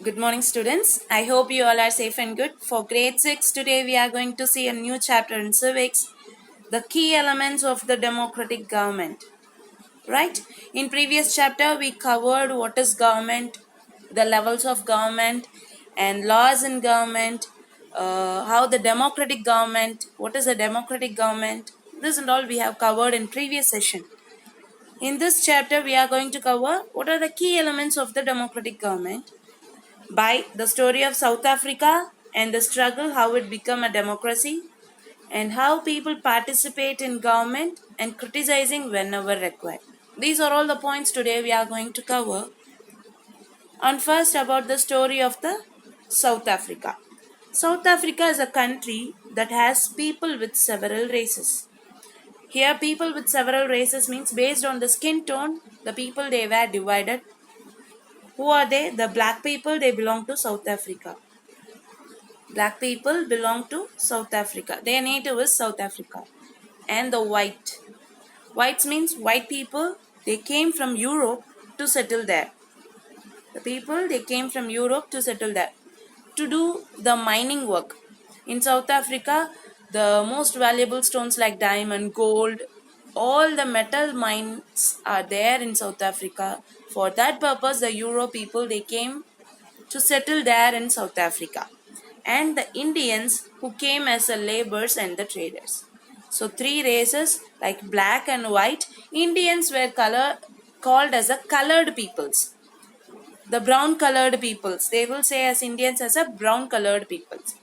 Good morning, students. I hope you all are safe and good. For grade 6, today we are going to see a new chapter in civics, the key elements of the democratic government. Right? In previous chapter, we covered what is government, the levels of government, and laws in government, how the democratic government, what is a democratic government. This and all we have covered in previous session. In this chapter, we are going to cover what are the key elements of the democratic government by the story of South Africa and the struggle how it became a democracy and how people participate in government and criticizing whenever required. These are all the points today we are going to cover. And first about the story of the South Africa. South Africa is a country that has people with several races. Here people with several races means based on the skin tone, the people they were divided. Who are they? The black people, they belong to South Africa. Black people belong to South Africa. Their native is South Africa. And the white. Whites means white people. They came from Europe to settle there. The people, they came from Europe to settle there. To do the mining work. In South Africa, the most valuable stones like diamond, gold, all the metal mines are there in South Africa. For that purpose, the Euro people, they came to settle there in South Africa, and the Indians who came as the laborers and the traders. So three races like black and white. Indians were called as the colored peoples. The brown colored peoples. They will say as Indians as a brown colored peoples.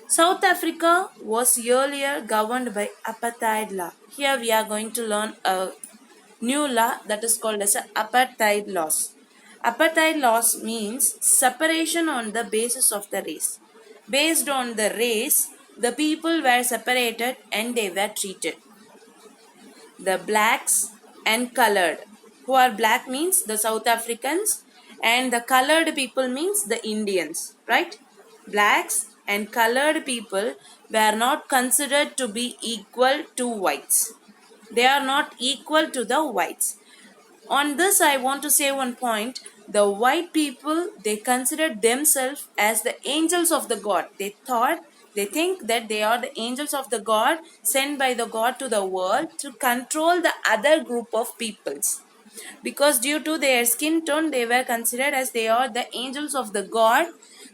South Africa was earlier governed by apartheid law. Here we are going to learn a new law that is called as apartheid laws. Apartheid laws means separation on the basis of the race. Based on the race, the people were separated and they were treated. The blacks and colored. Who are black means the South Africans, and the colored people means the Indians, right? Blacks and colored people were not considered to be equal to whites. They are not equal to the whites. On this, I want to say one point. The white people, they considered themselves as the angels of the God. They think that they are the angels of the God sent by the God to the world to control the other group of peoples. Because due to their skin tone, they were considered as they are the angels of the God.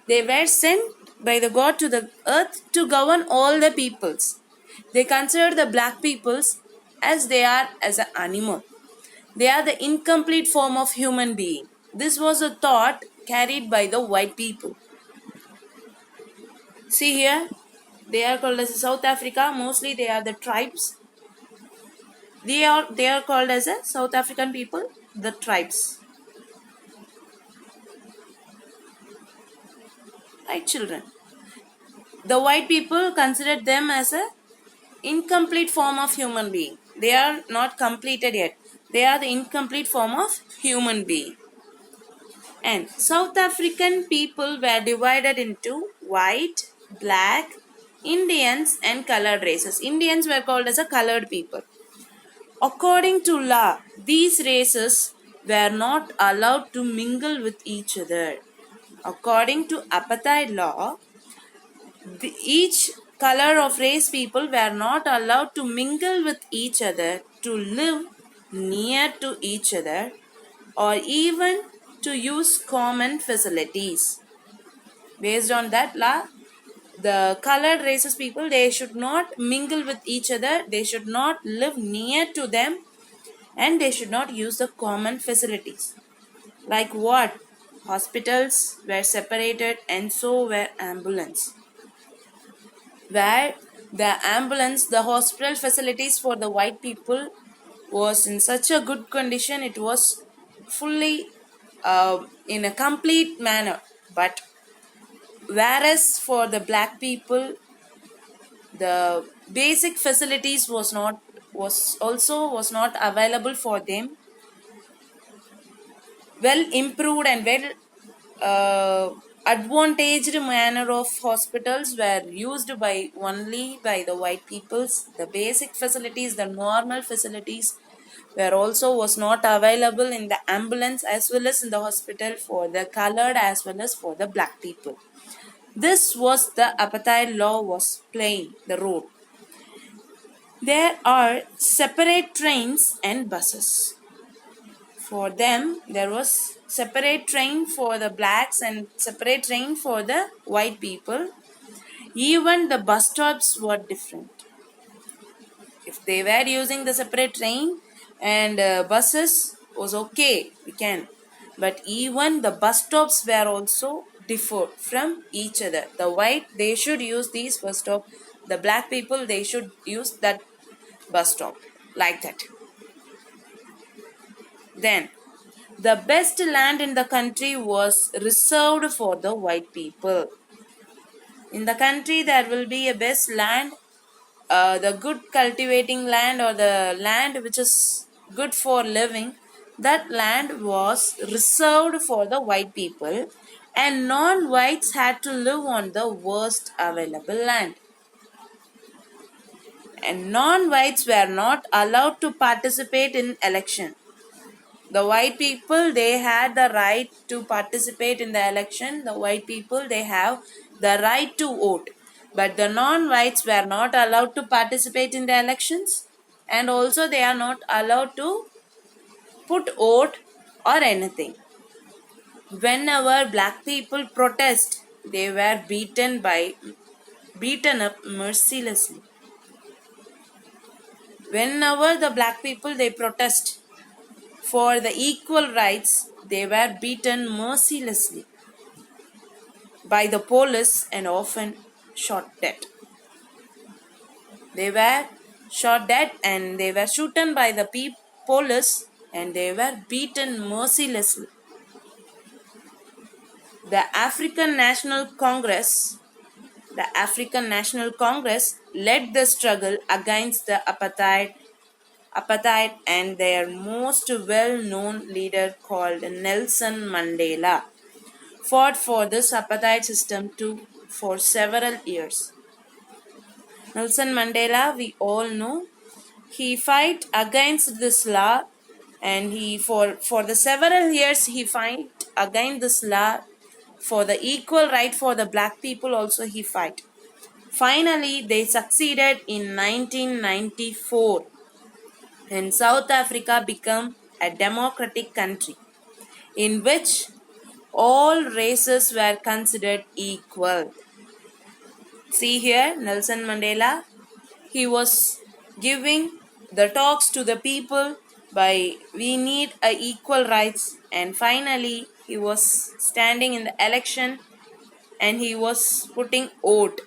They were sent by the God to the earth to govern all the peoples. They considered the black peoples as they are as an animal. They are the incomplete form of human being. This was a thought carried by the white people. See here, they are called as South Africa. Mostly they are the tribes. They are called as a South African people, the tribes. Right, children? The white people considered them as a incomplete form of human being. They are not completed yet. They are the incomplete form of human being. And South African people were divided into white, black, Indians and colored races. Indians were called as a colored people. According to law, these races were not allowed to mingle with each other. According to apartheid law, each color of race people were not allowed to mingle with each other, to live near to each other, or even to use common facilities. Based on that law, the colored races people, they should not mingle with each other, they should not live near to them, and they should not use the common facilities. Like what? Hospitals were separated and so were ambulance. Where the hospital facilities for the white people was in such a good condition, it was fully in a complete manner. But whereas for the black people, the basic facilities was not available for them. Well improved and well advantaged manner of hospitals were used only by the white peoples. The basic facilities, the normal facilities were also was not available in the ambulance as well as in the hospital for the colored as well as for the black people. This was the apartheid law was playing the role. There are separate trains and buses. For them, there was separate train for the blacks and separate train for the white people. Even the bus stops were different. If they were using the separate train and buses was okay, we can. But even the bus stops were also differ from each other. The white, they should use these bus stop. The black people, they should use that bus stop. Like that. Then, the best land in the country was reserved for the white people. In the country, there will be a best land, the good cultivating land or the land which is good for living. That land was reserved for the white people, and non-whites had to live on the worst available land. And non-whites were not allowed to participate in election. The white people, they had the right to participate in the election. The white people, they have the right to vote. But the non-whites were not allowed to participate in the elections. And also they are not allowed to put vote or anything. Whenever black people protest, they were beaten up mercilessly. Whenever the black people, they protest for the equal rights, they were beaten mercilessly by the police and often shot dead. They were shot dead and they were shooten by the police and they were beaten mercilessly. The African National Congress led the struggle against the apartheid and their most well-known leader called Nelson Mandela fought for this apartheid system for several years. Nelson Mandela, we all know, he fight against this law and he for the several years he fight against this law for the equal right for the black people also he fight. Finally, they succeeded in 1994 and South Africa became a democratic country in which all races were considered equal. See here, Nelson Mandela, he was giving the talks to the people by we need a equal rights, and finally he was standing in the election and he was putting vote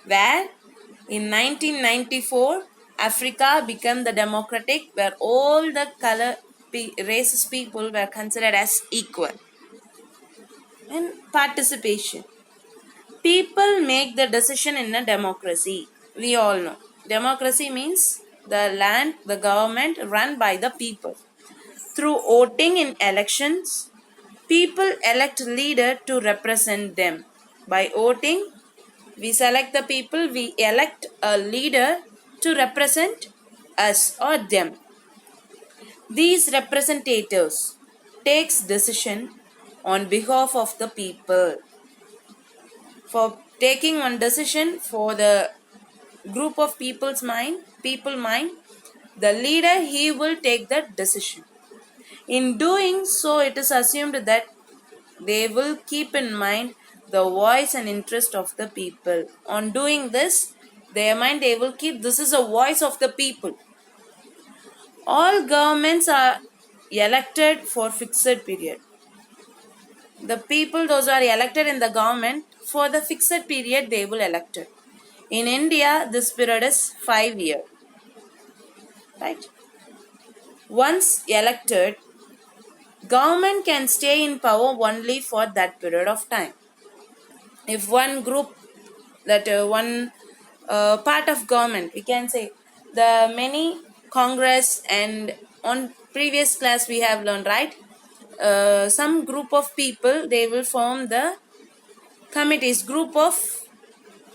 where in 1994 Africa became the democratic where all the color races people were considered as equal. And participation. People make the decision in a democracy. We all know. Democracy means the government run by the people. Through voting in elections, people elect leader to represent them. By voting, we select the people, we elect a leader to represent us or them. These representatives takes decision on behalf of the people. For taking one decision for the group of people mind, the leader, he will take that decision. In doing so, it is assumed that they will keep in mind the voice and interest of the people. On doing this, they will keep this is a voice of the people. All governments are elected for fixed period. The people, those are elected in the government, for the fixed period they will elected. In India, this period is 5 years. Right? Once elected, government can stay in power only for that period of time. If one group, one part of government, we can say the many Congress and on previous class we have learned, right? Some group of people, they will form the group of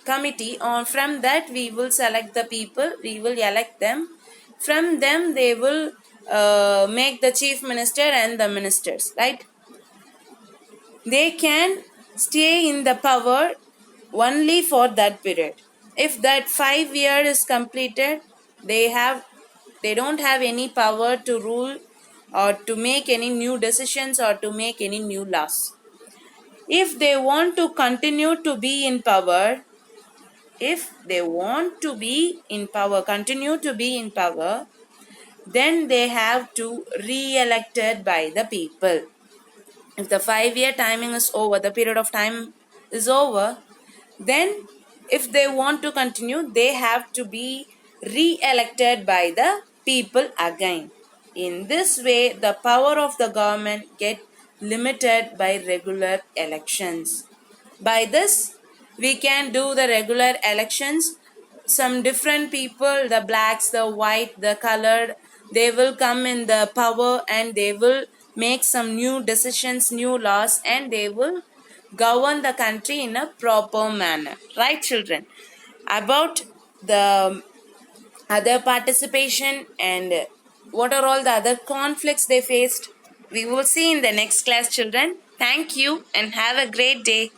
committee. From that we will select the people, we will elect them. From them they will make the chief minister and the ministers, right? They can stay in the power only for that period. If that 5 year is completed, they don't have any power to rule or to make any new decisions or to make any new laws. If they want to continue to be in power, continue to be in power, then they have to re-elected by the people. If the 5 year timing is over, the period of time is over, then if they want to continue, they have to be re-elected by the people again. In this way, the power of the government get limited by regular elections. By this, we can do the regular elections. Some different people, the blacks, the white, the colored, they will come in the power and they will make some new decisions, new laws, and they will govern the country in a proper manner. Right, children? About the other participation and what are all the other conflicts they faced, we will see in the next class, children. Thank you and have a great day.